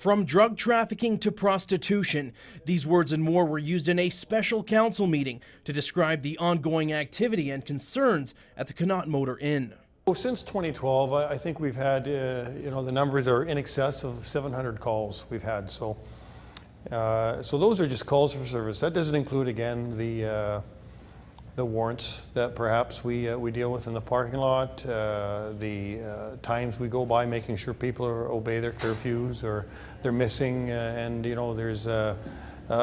From drug trafficking to prostitution, these words and more were used in a special council meeting to describe the ongoing activity and concerns at the Connaught Inn. Well, since 2012, I think we've had, the numbers are in excess of 700 calls we've had. So those are just calls for service. That doesn't include, again, the warrants that perhaps we deal with in the parking lot, the times we go by making sure people obey their curfews or they're missing, and there's a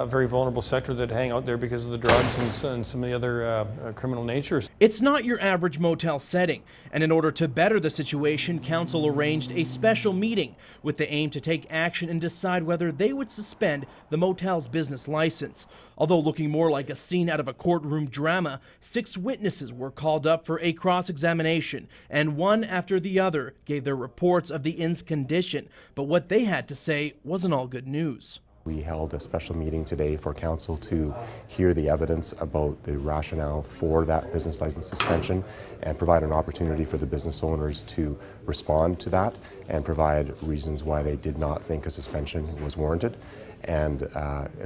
very vulnerable sector that hang out there because of the drugs and some of the other criminal natures. It's not your average motel setting, and in order to better the situation, council arranged a special meeting with the aim to take action and decide whether they would suspend the motel's business license. Although looking more like a scene out of a courtroom drama, 6 witnesses were called up for a cross-examination, and one after the other gave their reports of the inn's condition. But what they had to say wasn't all good news. We held a special meeting today for council to hear the evidence about the rationale for that business license suspension and provide an opportunity for the business owners to respond to that and provide reasons why they did not think a suspension was warranted. And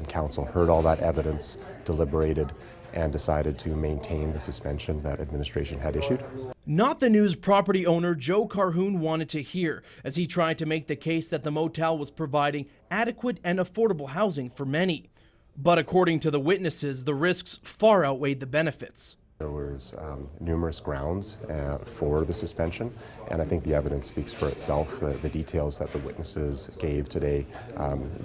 council heard all that evidence, deliberated, and decided to maintain the suspension that administration had issued. Not the news property owner Joe Carhoon wanted to hear, as he tried to make the case that the motel was providing adequate and affordable housing for many. But according to the witnesses, the risks far outweighed the benefits. There was numerous grounds for the suspension, and I think the evidence speaks for itself. The details that the witnesses gave today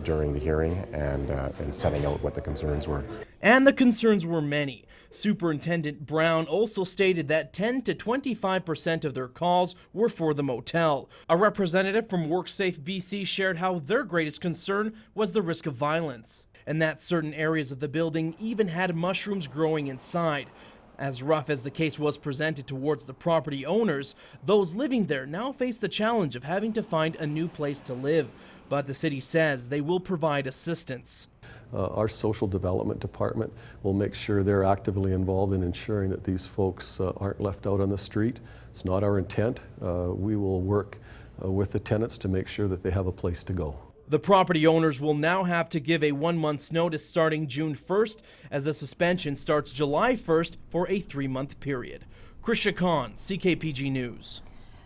during the hearing and setting out what the concerns were. And the concerns were many. Superintendent Brown also stated that 10 to 25% of their calls were for the motel. A representative from WorkSafe BC shared how their greatest concern was the risk of violence, and that certain areas of the building even had mushrooms growing inside. As rough as the case was presented towards the property owners, those living there now face the challenge of having to find a new place to live. But the city says they will provide assistance. Our social development department will make sure they're actively involved in ensuring that these folks aren't left out on the street. It's not our intent. We will work with the tenants to make sure that they have a place to go. The property owners will now have to give a 1 month's notice starting June 1st, as the suspension starts July 1st for a 3-month period. Krisha Khan, CKPG News.